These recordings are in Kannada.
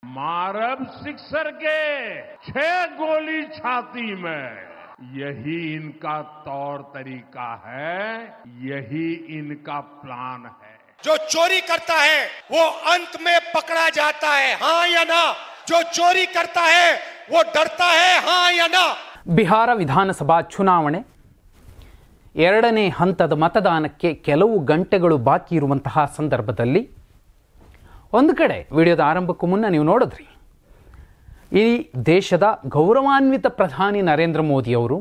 मारब सिक्सर के 6 गोली छाती में, यही इनका तौर तरीका है, यही इनका प्लान है। जो चोरी करता है वो अंत में पकड़ा जाता है, हाँ या ना? जो चोरी करता है वो डरता है, हाँ या ना? ಬಿಹಾರ ವಿಧಾನಸಭಾ ಚುನಾವಣೆ ಎರಡನೇ ಹಂತದ ಮತದಾನಕ್ಕೆ ಕೆಲವು ಗಂಟೆಗಳು ಬಾಕಿ ಇರುವಂತಹ ಸಂದರ್ಭದಲ್ಲಿ ಒಂದು ಕಡೆ ವಿಡಿಯೋದ ಆರಂಭಕ್ಕೂ ಮುನ್ನ ನೀವು ನೋಡಿದ್ರಿ, ಈ ದೇಶದ ಗೌರವಾನ್ವಿತ ಪ್ರಧಾನಿ ನರೇಂದ್ರ ಮೋದಿಯವರು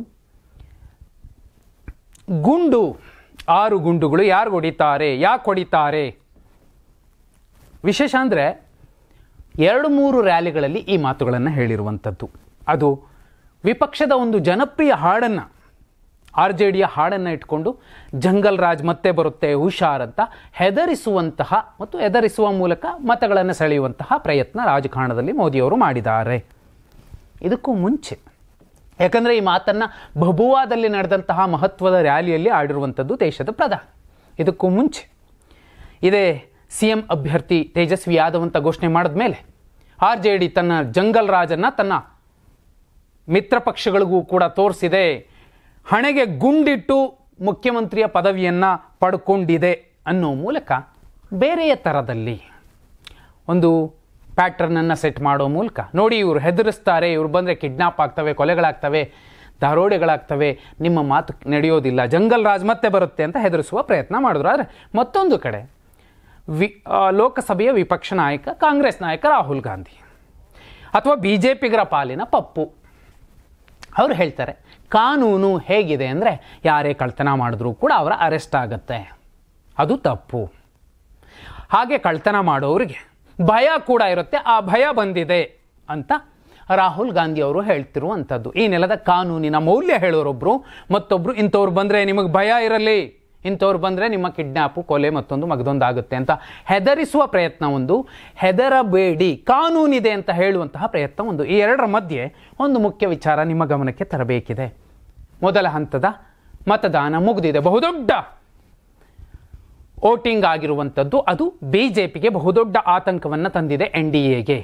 6 ಗುಂಡುಗಳು ಯಾರು ಹೊಡಿತಾರೆ, ಯಾಕೆ ಹೊಡಿತಾರೆ, ವಿಶೇಷ ಅಂದರೆ 2-3 ರ್ಯಾಲಿಗಳಲ್ಲಿ ಈ ಮಾತುಗಳನ್ನು ಹೇಳಿರುವಂಥದ್ದು. ಅದು ವಿಪಕ್ಷದ ಒಂದು ಜನಪ್ರಿಯ ಹಾಡನ್ನು, RJDಯ ಹಾಡನ್ನು ಇಟ್ಕೊಂಡು ಜಂಗಲ್ ರಾಜ್ ಮತ್ತೆ ಬರುತ್ತೆ ಹುಷಾರ್ ಅಂತ ಹೆದರಿಸುವಂತಹ ಮತ್ತು ಹೆದರಿಸುವ ಮೂಲಕ ಮತಗಳನ್ನು ಸೆಳೆಯುವಂತಹ ಪ್ರಯತ್ನ ರಾಜಕಾರಣದಲ್ಲಿ ಮೋದಿಯವರು ಮಾಡಿದ್ದಾರೆ. ಇದಕ್ಕೂ ಮುಂಚೆ, ಯಾಕಂದರೆ ಈ ಮಾತನ್ನು ಭಬುವಾದಲ್ಲಿ ನಡೆದಂತಹ ಮಹತ್ವದ ರ್ಯಾಲಿಯಲ್ಲಿ ಆಡಿರುವಂಥದ್ದು ದೇಶದ ಪ್ರಧಾನಿ. ಇದಕ್ಕೂ ಮುಂಚೆ ಇದೇ CM ಅಭ್ಯರ್ಥಿ ತೇಜಸ್ವಿ ಯಾದವ್ ಅಂತ ಘೋಷಣೆ ಮಾಡಿದ ಮೇಲೆ RJD ತನ್ನ ಜಂಗಲ್ ರಾಜನ್ನು ತನ್ನ ಮಿತ್ರ ಪಕ್ಷಗಳಿಗೂ ಕೂಡ ತೋರಿಸಿದೆ, ಹಣೆಗೆ ಗುಂಡಿಟ್ಟು ಮುಖ್ಯಮಂತ್ರಿಯ ಪದವಿಯನ್ನು ಪಡ್ಕೊಂಡಿದೆ ಅನ್ನೋ ಮೂಲಕ ಬೇರೆಯ ಥರದಲ್ಲಿ ಒಂದು ಪ್ಯಾಟ್ರನನ್ನು ಸೆಟ್ ಮಾಡೋ ಮೂಲಕ, ನೋಡಿ ಇವರು ಹೆದರಿಸ್ತಾರೆ, ಇವರು ಬಂದರೆ ಕಿಡ್ನಾಪ್ ಆಗ್ತವೆ, ಕೊಲೆಗಳಾಗ್ತವೆ, ದಾರೋಡೆಗಳಾಗ್ತವೆ, ನಿಮ್ಮ ಮಾತು ನಡೆಯೋದಿಲ್ಲ, ಜಂಗಲ್ ರಾಜ್ ಮತ್ತೆ ಬರುತ್ತೆ ಅಂತ ಹೆದರಿಸುವ ಪ್ರಯತ್ನ ಮಾಡಿದ್ರು. ಆದರೆ ಮತ್ತೊಂದು ಕಡೆ ಲೋಕಸಭೆಯ ವಿಪಕ್ಷ ನಾಯಕ ಕಾಂಗ್ರೆಸ್ ನಾಯಕ ರಾಹುಲ್ ಗಾಂಧಿ ಅಥವಾ BJPಗರ ಪಾಲಿನ ಪಪ್ಪು ಅವರು ಹೇಳ್ತಾರೆ, ಕಾನೂನು ಹೇಗಿದೆ ಅಂದರೆ ಯಾರೇ ಕಳ್ತನ ಮಾಡಿದ್ರೂ ಕೂಡ ಅವರ ಅರೆಸ್ಟ್ ಆಗುತ್ತೆ, ಅದು ತಪ್ಪು. ಹಾಗೆ ಕಳ್ತನ ಮಾಡೋರಿಗೆ ಭಯ ಕೂಡ ಇರುತ್ತೆ, ಆ ಭಯ ಬಂದಿದೆ ಅಂತ ರಾಹುಲ್ ಗಾಂಧಿ ಅವರು ಹೇಳ್ತಿರುವಂಥದ್ದು. ಈ ನೆಲದ ಕಾನೂನಿನ ಮೌಲ್ಯ ಹೇಳೋರೊಬ್ಬರು ಮತ್ತೊಬ್ಬರು, ಇಂಥವ್ರು ಬಂದರೆ ನಿಮಗೆ ಭಯ ಇರಲಿ, ಇಂಥವ್ರು ಬಂದರೆ ನಿಮ್ಮ ಕಿಡ್ನ್ಯಾಪು, ಕೊಲೆ, ಮತ್ತೊಂದು ಮಗದೊಂದಾಗುತ್ತೆ ಅಂತ ಹೆದರಿಸುವ ಪ್ರಯತ್ನ ಒಂದು, ಹೆದರಬೇಡಿ ಕಾನೂನಿದೆ ಅಂತ ಹೇಳುವಂತಹ ಪ್ರಯತ್ನ ಒಂದು. ಈ ಎರಡರ ಮಧ್ಯೆ ಒಂದು ಮುಖ್ಯ ವಿಚಾರ ನಿಮ್ಮ ಗಮನಕ್ಕೆ ತರಬೇಕಿದೆ. ಮೊದಲ ಹಂತದ ಮತದಾನ ಮುಗಿದಿದೆ, ಬಹುದೊಡ್ಡ ವೋಟಿಂಗ್ ಆಗಿರುವಂಥದ್ದು. ಅದು BJPಗೆ ಬಹುದೊಡ್ಡ ಆತಂಕವನ್ನು ತಂದಿದೆ, NDAಗೆ.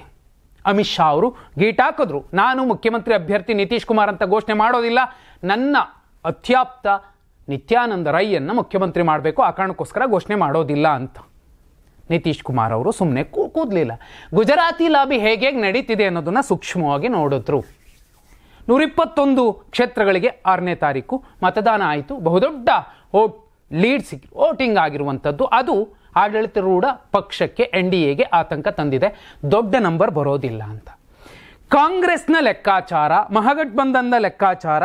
ಅಮಿತ್ ಶಾ ಅವರು ಗೀಟಾಕಿದ್ರು, ನಾನು ಮುಖ್ಯಮಂತ್ರಿ ಅಭ್ಯರ್ಥಿ ನಿತೀಶ್ ಕುಮಾರ್ ಅಂತ ಘೋಷಣೆ ಮಾಡೋದಿಲ್ಲ, ನನ್ನ ಅತ್ಯಾಪ್ತ ನಿತ್ಯಾನಂದ ರೈಯನ್ನು ಮುಖ್ಯಮಂತ್ರಿ ಮಾಡಬೇಕು, ಆ ಕಾರಣಕ್ಕೋಸ್ಕರ ಘೋಷಣೆ ಮಾಡೋದಿಲ್ಲ ಅಂತ. ನಿತೀಶ್ ಕುಮಾರ್ ಅವರು ಸುಮ್ಮನೆ ಕೂದಲಿಲ್ಲ. ಗುಜರಾತಿ ಲಾಬಿ ಹೇಗೆ ನಡೀತಿದೆ ಅನ್ನೋದನ್ನು ಸೂಕ್ಷ್ಮವಾಗಿ ನೋಡಿದ್ರು. 121 ಕ್ಷೇತ್ರಗಳಿಗೆ 6ನೇ ತಾರೀಕು ಮತದಾನ ಆಯಿತು. ಬಹುದೊಡ್ಡ ವೋಟಿಂಗ್ ಆಗಿರುವಂಥದ್ದು. ಅದು ಆಡಳಿತಾರೂಢ ಪಕ್ಷಕ್ಕೆ NDAಗೆ ಆತಂಕ ತಂದಿದೆ, ದೊಡ್ಡ ನಂಬರ್ ಬರೋದಿಲ್ಲ ಅಂತ. ಕಾಂಗ್ರೆಸ್ನ ಲೆಕ್ಕಾಚಾರ, ಮಹಾಗಠಬಂಧನದ ಲೆಕ್ಕಾಚಾರ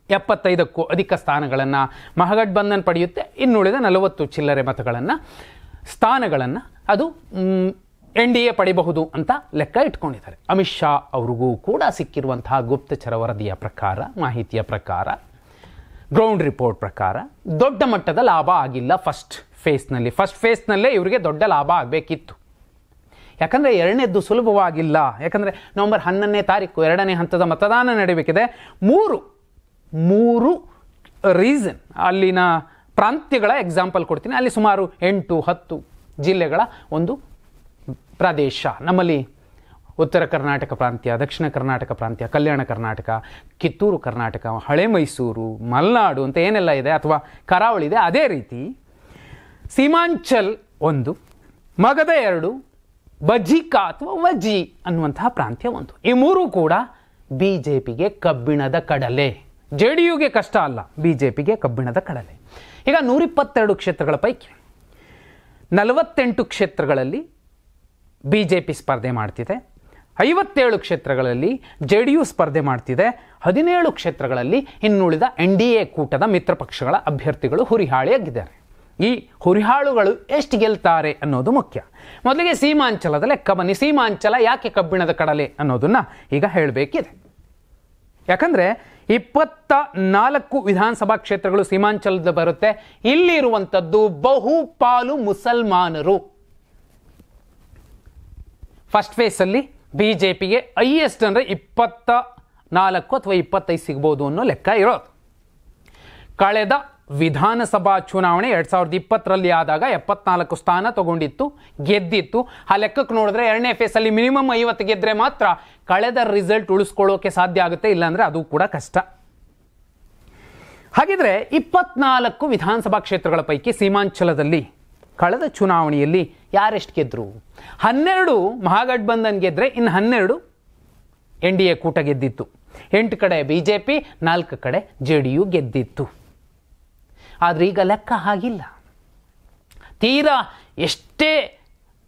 75ಕ್ಕೂ ಅಧಿಕ ಸ್ಥಾನಗಳನ್ನು ಮಹಾಗಠಬಂಧನ್ ಪಡೆಯುತ್ತೆ, ಇನ್ನುಳಿದ 40 ಚಿಲ್ಲರೆ ಸ್ಥಾನಗಳನ್ನು ಅದು NDA ಪಡೆಯಬಹುದು ಅಂತ ಲೆಕ್ಕ ಇಟ್ಕೊಂಡಿದ್ದಾರೆ. ಅಮಿತ್ ಶಾ ಅವ್ರಿಗೂ ಕೂಡ ಸಿಕ್ಕಿರುವಂತಹ ಗುಪ್ತಚರ ವರದಿಯ ಪ್ರಕಾರ, ಮಾಹಿತಿಯ ಪ್ರಕಾರ, ಗ್ರೌಂಡ್ ರಿಪೋರ್ಟ್ ಪ್ರಕಾರ ದೊಡ್ಡ ಮಟ್ಟದ ಲಾಭ ಆಗಿಲ್ಲ ಫಸ್ಟ್ ಫೇಸ್ನಲ್ಲೇ ಇವರಿಗೆ ದೊಡ್ಡ ಲಾಭ ಆಗಬೇಕಿತ್ತು. ಯಾಕಂದರೆ ಎರಡನೇದ್ದು ಸುಲಭವಾಗಿಲ್ಲ. ಯಾಕಂದರೆ ನವೆಂಬರ್ 11ನೇ ತಾರೀಕು 2ನೇ ಹಂತದ ಮತದಾನ ನಡೆಯಬೇಕಿದೆ. ಮೂರು ರೀಸನ್, ಅಲ್ಲಿನ ಪ್ರಾಂತ್ಯಗಳ ಎಕ್ಸಾಂಪಲ್ ಕೊಡ್ತೀನಿ. ಅಲ್ಲಿ ಸುಮಾರು 8-10 ಜಿಲ್ಲೆಗಳ ಒಂದು ಪ್ರದೇಶ. ನಮ್ಮಲ್ಲಿ ಉತ್ತರ ಕರ್ನಾಟಕ ಪ್ರಾಂತ್ಯ, ದಕ್ಷಿಣ ಕರ್ನಾಟಕ ಪ್ರಾಂತ್ಯ, ಕಲ್ಯಾಣ ಕರ್ನಾಟಕ, ಕಿತ್ತೂರು ಕರ್ನಾಟಕ, ಹಳೆ ಮೈಸೂರು, ಮಲೆನಾಡು ಅಂತ ಏನೆಲ್ಲ ಇದೆ, ಅಥವಾ ಕರಾವಳಿ ಇದೆ. ಅದೇ ರೀತಿ ಸೀಮಾಂಚಲ್ 1, ಮಗಧ 2, ಬಜಿಕಾ ಅಥವಾ ವಜಿ ಅನ್ನುವಂತಹ ಪ್ರಾಂತ್ಯ 1. ಈ ಮೂರು ಕೂಡ BJPಗೆ ಕಬ್ಬಿಣದ ಕಡಲೆ. JDUಗೆ ಕಷ್ಟ ಅಲ್ಲ, BJPಗೆ ಕಬ್ಬಿಣದ ಕಡಲೆ. ಈಗ 122 ಕ್ಷೇತ್ರಗಳ ಪೈಕಿ 48 ಕ್ಷೇತ್ರಗಳಲ್ಲಿ BJP ಸ್ಪರ್ಧೆ ಮಾಡ್ತಿದೆ, 57 ಕ್ಷೇತ್ರಗಳಲ್ಲಿ JDU ಸ್ಪರ್ಧೆ ಮಾಡ್ತಿದೆ, 17 ಕ್ಷೇತ್ರಗಳಲ್ಲಿ ಇನ್ನುಳಿದ NDA ಕೂಟದ ಮಿತ್ರ ಪಕ್ಷಗಳ ಅಭ್ಯರ್ಥಿಗಳು ಹುರಿಹಾಳಿಯಾಗಿದ್ದಾರೆ. ಈ ಹುರಿಹಾಳುಗಳು ಎಷ್ಟು ಗೆಲ್ತಾರೆ ಅನ್ನೋದು ಮುಖ್ಯ. ಮೊದಲಿಗೆ ಸೀಮಾಂಚಲದ ಲೆಕ್ಕ ಬನ್ನಿ. ಸೀಮಾಂಚಲ ಯಾಕೆ ಕಬ್ಬಿಣದ ಕಡಲೆ ಅನ್ನೋದನ್ನು ಈಗ ಹೇಳಬೇಕಿದೆ. ಯಾಕಂದರೆ 24 ವಿಧಾನಸಭಾ ಕ್ಷೇತ್ರಗಳು ಸೀಮಾಂಚಲದ ಬರುತ್ತೆ. ಇಲ್ಲಿ ಇರುವಂಥದ್ದು ಬಹುಪಾಲು ಮುಸಲ್ಮಾನರು. ಫಸ್ಟ್ ಫೇಸಲ್ಲಿ BJPಗೆ ಹೈಯೆಸ್ಟ್ ಅಂದರೆ 24 ಅಥವಾ 25 ಸಿಗ್ಬೋದು ಅನ್ನೋ ಲೆಕ್ಕ ಇರೋದು. ಕಳೆದ ವಿಧಾನಸಭಾ ಚುನಾವಣೆ 2020ರಲ್ಲಿ ಆದಾಗ 74 ಸ್ಥಾನ ತಗೊಂಡಿತ್ತು, ಗೆದ್ದಿತ್ತು. ಆ ಲೆಕ್ಕಕ್ಕೆ ನೋಡಿದ್ರೆ ಎರಡನೇ ಫೇಸಲ್ಲಿ ಮಿನಿಮಮ್ 50 ಗೆದ್ರೆ ಮಾತ್ರ ಕಳೆದ ರಿಸಲ್ಟ್ ಉಳಿಸ್ಕೊಳ್ಳೋಕೆ ಸಾಧ್ಯ ಆಗುತ್ತೆ, ಇಲ್ಲಾಂದ್ರೆ ಅದು ಕೂಡ ಕಷ್ಟ. ಹಾಗಿದ್ರೆ 24 ವಿಧಾನಸಭಾ ಕ್ಷೇತ್ರಗಳ ಪೈಕಿ ಸೀಮಾಂಚಲದಲ್ಲಿ ಕಳೆದ ಚುನಾವಣೆಯಲ್ಲಿ ಯಾರೆಷ್ಟು ಗೆದ್ರು? 12 ಮಹಾಗಠಬಂಧನ್ ಗೆದ್ರೆ ಇನ್ನು 12 NDA ಕೂಟ ಗೆದ್ದಿತ್ತು. 8 ಕಡೆ ಬಿಜೆಪಿ, 4 ಕಡೆ JDU ಗೆದ್ದಿತ್ತು. ಆದರೆ ಈಗ ಲೆಕ್ಕ ಹಾಗಿಲ್ಲ. ತೀರಾ ಎಷ್ಟೇ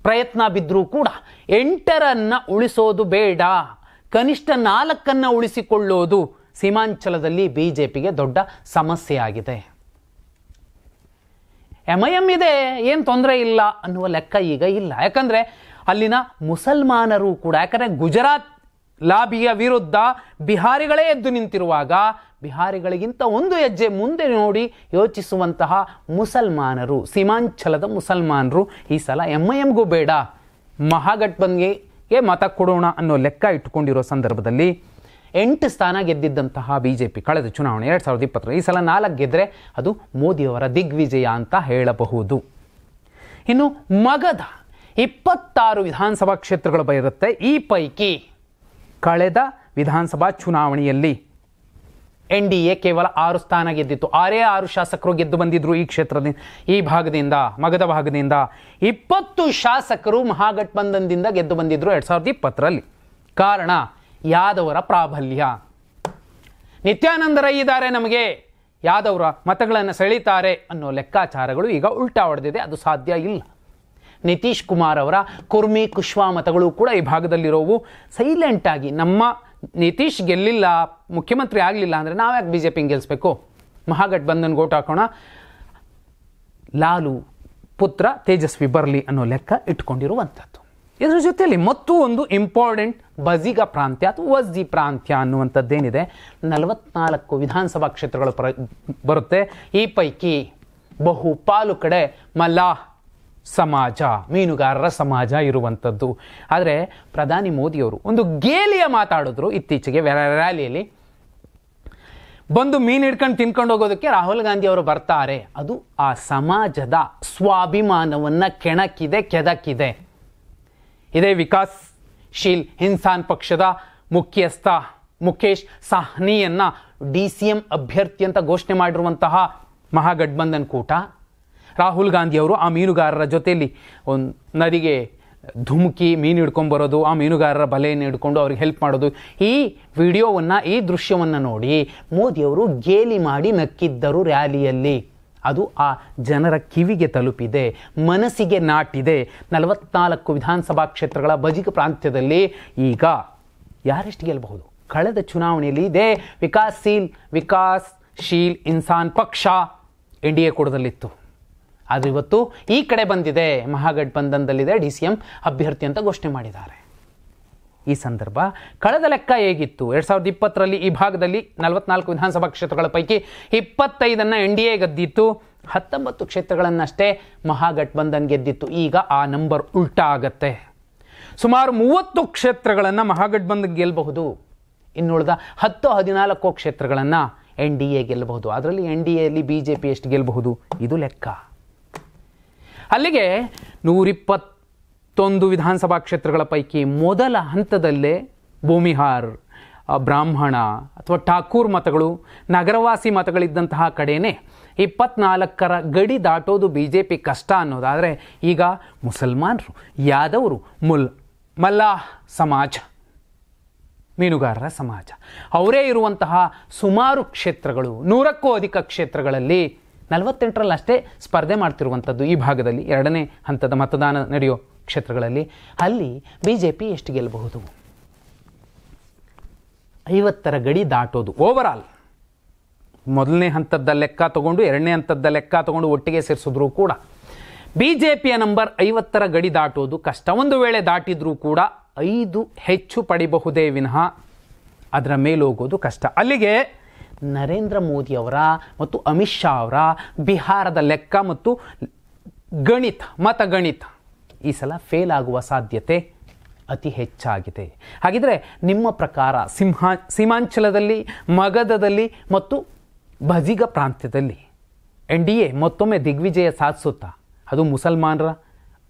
ಪ್ರಯತ್ನ ಬಿದ್ದರೂ ಕೂಡ 8ರನ್ನು ಉಳಿಸೋದು ಬೇಡ, ಕನಿಷ್ಠ 4 ಉಳಿಸಿಕೊಳ್ಳೋದು ಸೀಮಾಂಚಲದಲ್ಲಿ ಬಿಜೆಪಿಗೆ ದೊಡ್ಡ ಸಮಸ್ಯೆ ಆಗಿದೆ. MIM ಇದೆ, ಏನು ತೊಂದರೆ ಇಲ್ಲ ಅನ್ನುವ ಲೆಕ್ಕ ಈಗ ಇಲ್ಲ. ಯಾಕಂದರೆ ಅಲ್ಲಿನ ಮುಸಲ್ಮಾನರು ಕೂಡ, ಯಾಕಂದರೆ ಗುಜರಾತ್ ಲಾಬಿಯ ವಿರುದ್ಧ ಬಿಹಾರಿಗಳೇ ಎದ್ದು ನಿಂತಿರುವಾಗ ಬಿಹಾರಿಗಳಿಗಿಂತ ಒಂದು ಹೆಜ್ಜೆ ಮುಂದೆ ನೋಡಿ ಯೋಚಿಸುವಂತಹ ಮುಸಲ್ಮಾನರು, ಸೀಮಾಂಚಲದ ಮುಸಲ್ಮಾನರು ಈ ಸಲ MIMಗೂ ಬೇಡ ಮಹಾಗಠಬಂಧನ್ಗೆ ಮತ ಕೊಡೋಣ ಅನ್ನೋ ಲೆಕ್ಕ ಇಟ್ಟುಕೊಂಡಿರೋ ಸಂದರ್ಭದಲ್ಲಿ 8 ಸ್ಥಾನ ಗೆದ್ದಿದ್ದಂತಹ ಬಿಜೆಪಿ ಕಳೆದ ಚುನಾವಣೆ 2020 ಈ ಸಲ 4 ಗೆದ್ದರೆ ಅದು ಮೋದಿಯವರ ದಿಗ್ವಿಜಯ ಅಂತ ಹೇಳಬಹುದು. ಇನ್ನು ಮಗಧ 26 ವಿಧಾನಸಭಾ ಕ್ಷೇತ್ರಗಳು ಬರುತ್ತೆ. ಈ ಪೈಕಿ ಕಳೆದ ವಿಧಾನಸಭಾ ಚುನಾವಣೆಯಲ್ಲಿ NDA ಕೇವಲ 6 ಸ್ಥಾನ ಗೆದ್ದಿತ್ತು. 6 ಶಾಸಕರು ಗೆದ್ದು ಬಂದಿದ್ರು ಈ ಕ್ಷೇತ್ರದಿಂದ, ಈ ಭಾಗದಿಂದ, ಮಗಧ ಭಾಗದಿಂದ. 20 ಶಾಸಕರು ಮಹಾಗಠಬಂಧನ್ದಿಂದ ಗೆದ್ದು ಬಂದಿದ್ರು 2020ರಲ್ಲಿ. ಕಾರಣ ಯಾದವರ ಪ್ರಾಬಲ್ಯ. ನಿತ್ಯಾನಂದ ರೈ ಇದ್ದಾರೆ, ನಮಗೆ ಯಾದವರ ಮತಗಳನ್ನು ಸೆಳೀತಾರೆ ಅನ್ನೋ ಲೆಕ್ಕಾಚಾರಗಳು ಈಗ ಉಲ್ಟಾ ಹೊಡೆದಿದೆ. ಅದು ಸಾಧ್ಯ ಇಲ್ಲ. ನಿತೀಶ್ ಕುಮಾರ್ ಅವರ ಕುರ್ಮಿ ಕುಶ್ವಾ ಮತಗಳು ಕೂಡ ಈ ಭಾಗದಲ್ಲಿರೋವು. ಸೈಲೆಂಟಾಗಿ ನಮ್ಮ ನಿತೀಶ್ ಗೆಲ್ಲಿಲ್ಲ, ಮುಖ್ಯಮಂತ್ರಿ ಆಗಲಿಲ್ಲ ಅಂದರೆ ನಾವ್ಯಾಕೆ BJP ಗೆಲ್ಲಿಸ್ಬೇಕು, ಮಹಾಗಠಬಂಧನ್ಗೆ ಓಟ್ ಹಾಕೋಣ, ಲಾಲು ಪುತ್ರ ತೇಜಸ್ವಿ ಬರಲಿ ಅನ್ನೋ ಲೆಕ್ಕ ಇಟ್ಕೊಂಡಿರುವಂಥದ್ದು. ಇದರ ಜೊತೆಯಲ್ಲಿ ಮತ್ತು ಒಂದು ಇಂಪಾರ್ಟೆಂಟ್ ಬಜಿಗ ಪ್ರಾಂತ್ಯ ಅಥವಾ ವಜ್ಜಿ ಪ್ರಾಂತ್ಯ ಅನ್ನುವಂಥದ್ದೇನಿದೆ, 44 ವಿಧಾನಸಭಾ ಕ್ಷೇತ್ರಗಳು ಬರುತ್ತೆ. ಈ ಪೈಕಿ ಬಹುಪಾಲು ಕಡೆ ಮಲ್ಲಾಹ್ ಸಮಾಜ, ಮೀನುಗಾರರ ಸಮಾಜ ಇರುವಂಥದ್ದು. ಆದರೆ ಪ್ರಧಾನಿ ಮೋದಿಯವರು ಒಂದು ಗೇಲಿಯ ಮಾತಾಡಿದ್ರು ಇತ್ತೀಚೆಗೆ ರ್ಯಾಲಿಯಲ್ಲಿ. ಬಂದು ಮೀನು ಹಿಡ್ಕೊಂಡು ತಿನ್ಕೊಂಡು ಹೋಗೋದಕ್ಕೆ ರಾಹುಲ್ ಗಾಂಧಿ ಅವರು ಬರ್ತಾರೆ, ಅದು ಆ ಸಮಾಜದ ಸ್ವಾಭಿಮಾನವನ್ನು ಕೆದಕಿದೆ. ಇದೇ ವಿಕಾಸ್ಶೀಲ್ ಇನ್ಸಾನ್ ಪಕ್ಷದ ಮುಖ್ಯಸ್ಥ ಮುಖೇಶ್ ಸಾಹ್ನಿಯನ್ನ DCM ಅಭ್ಯರ್ಥಿ ಅಂತ ಘೋಷಣೆ ಮಾಡಿರುವಂತಹ ಮಹಾಗಠಬಂಧನ್ ಕೂಟ, ರಾಹುಲ್ ಗಾಂಧಿ ಅವರು ಆ ಮೀನುಗಾರರ ಜೊತೆಯಲ್ಲಿ ಒಂದು ನದಿಗೆ ಧುಮುಕಿ ಮೀನು ಹಿಡ್ಕೊಂಡ್ಬರೋದು, ಆ ಮೀನುಗಾರರ ಬಲೆಯನ್ನು ಹಿಡ್ಕೊಂಡು ಅವ್ರಿಗೆ ಹೆಲ್ಪ್ ಮಾಡೋದು, ಈ ವಿಡಿಯೋವನ್ನು, ಈ ದೃಶ್ಯವನ್ನು ನೋಡಿ ಮೋದಿಯವರು ಗೇಲಿ ಮಾಡಿ ನಕ್ಕಿದ್ದರು ರ್ಯಾಲಿಯಲ್ಲಿ. ಅದು ಆ ಜನರ ಕಿವಿಗೆ ತಲುಪಿದೆ, ಮನಸ್ಸಿಗೆ ನಾಟಿದೆ. 44 ವಿಧಾನಸಭಾ ಕ್ಷೇತ್ರಗಳ ಬಜಿಗ ಪ್ರಾಂತ್ಯದಲ್ಲಿ ಈಗ ಯಾರೆಷ್ಟು ಗೆಲ್ಲಬಹುದು? ಕಳೆದ ಚುನಾವಣೆಯಲ್ಲಿ ಇದೇ ವಿಕಾಸ್ಶೀಲ್ ಇನ್ಸಾನ್ ಪಕ್ಷ NDA ಕೂಡದಲ್ಲಿತ್ತು. ಆದರೆ ಇವತ್ತು ಈ ಕಡೆ ಬಂದಿದೆ, ಮಹಾಗಠಬಂಧನ್ದಲ್ಲಿದೆ, DCM ಅಭ್ಯರ್ಥಿ ಅಂತ ಘೋಷಣೆ ಮಾಡಿದ್ದಾರೆ. ಈ ಸಂದರ್ಭ ಕಳೆದ ಲೆಕ್ಕ ಹೇಗಿತ್ತು? 2020ರಲ್ಲಿ ಈ ಭಾಗದಲ್ಲಿ 44 ವಿಧಾನಸಭಾ ಕ್ಷೇತ್ರಗಳ ಪೈಕಿ 25 NDA ಗೆದ್ದಿತ್ತು, 19 ಕ್ಷೇತ್ರಗಳನ್ನಷ್ಟೇ ಮಹಾಗಠಬಂಧನ್ ಗೆದ್ದಿತ್ತು. ಈಗ ಆ ನಂಬರ್ ಉಲ್ಟಾ ಆಗತ್ತೆ. ಸುಮಾರು 30 ಕ್ಷೇತ್ರಗಳನ್ನು ಮಹಾಗಠಬಂಧನ್ ಗೆಲ್ಲಬಹುದು, ಇನ್ನುಳಿದ 10-14 ಕ್ಷೇತ್ರಗಳನ್ನು NDA ಗೆಲ್ಲಬಹುದು. ಅದರಲ್ಲಿ NDAಯಲ್ಲಿ BJP ಎಷ್ಟು ಗೆಲ್ಲಬಹುದು ಇದು ಲೆಕ್ಕ. ಅಲ್ಲಿಗೆ 121 ವಿಧಾನಸಭಾ ಕ್ಷೇತ್ರಗಳ ಪೈಕಿ ಮೊದಲ ಹಂತದಲ್ಲೇ ಭೂಮಿಹಾರ್, ಬ್ರಾಹ್ಮಣ ಅಥವಾ ಠಾಕೂರ್ ಮತಗಳು, ನಗರವಾಸಿ ಮತಗಳಿದ್ದಂತಹ ಕಡೆಯೇ 24ರ ಗಡಿ ದಾಟೋದು BJP ಕಷ್ಟ ಅನ್ನೋದಾದರೆ, ಈಗ ಮುಸಲ್ಮಾನರು, ಯಾದವರು, ಮಲ್ಲಾಹ್ ಸಮಾಜ, ಮೀನುಗಾರರ ಸಮಾಜ ಅವರೇ ಇರುವಂತಹ ಸುಮಾರು ಕ್ಷೇತ್ರಗಳು, 100ಕ್ಕೂ ಅಧಿಕ ಕ್ಷೇತ್ರಗಳಲ್ಲಿ 48ರಲ್ಲಿ ಅಷ್ಟೇ ಸ್ಪರ್ಧೆ ಮಾಡ್ತಿರುವಂಥದ್ದು ಈ ಭಾಗದಲ್ಲಿ. 2ನೇ ಹಂತದ ಮತದಾನ ನಡೆಯೋ ಕ್ಷೇತ್ರಗಳಲ್ಲಿ ಅಲ್ಲಿ BJP ಎಷ್ಟು ಗೆಲ್ಲಬಹುದು? 50ರ ಗಡಿ ದಾಟೋದು ಓವರಾಲ್. ಮೊದಲನೇ ಹಂತದ ಲೆಕ್ಕ ತಗೊಂಡು 2ನೇ ಹಂತದ ಲೆಕ್ಕ ತಗೊಂಡು ಒಟ್ಟಿಗೆ ಸೇರಿಸಿದ್ರು ಕೂಡ BJPಯ ನಂಬರ್ 50ರ ಗಡಿ ದಾಟೋದು ಕಷ್ಟ. ಒಂದು ವೇಳೆ ದಾಟಿದ್ರೂ ಕೂಡ 5 ಹೆಚ್ಚು ಪಡಿಬಹುದೇ ವಿನಃ ಅದರ ಮೇಲೋಗೋದು ಕಷ್ಟ. ಅಲ್ಲಿಗೆ ನರೇಂದ್ರ ಮೋದಿಯವರ ಮತ್ತು ಅಮಿತ್ ಶಾ ಅವರ ಬಿಹಾರದ ಲೆಕ್ಕ ಮತ್ತು ಮತಗಣಿತ ಈ ಸಲ ಫೇಲ್ ಆಗುವ ಸಾಧ್ಯತೆ ಅತಿ ಹೆಚ್ಚಾಗಿದೆ. ಹಾಗಿದ್ರೆ ನಿಮ್ಮ ಪ್ರಕಾರ ಸೀಮಾಂಚಲದಲ್ಲಿ, ಮಗಧದಲ್ಲಿ ಮತ್ತು ಬಜಿಗ ಪ್ರಾಂತ್ಯದಲ್ಲಿ NDA ಮತ್ತೊಮ್ಮೆ ದಿಗ್ವಿಜಯ ಸಾಧಿಸುತ್ತಾ? ಅದು ಮುಸಲ್ಮಾನರ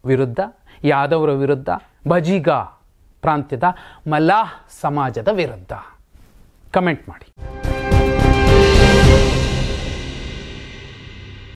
ವಿರುದ್ಧ, ಯಾದವರ ವಿರುದ್ಧ, ಬಜಿಗಾ ಪ್ರಾಂತ್ಯದ ಮಲಾಹ್ ಸಮಾಜದ ವಿರುದ್ಧ. ಕಮೆಂಟ್ ಮಾಡಿ.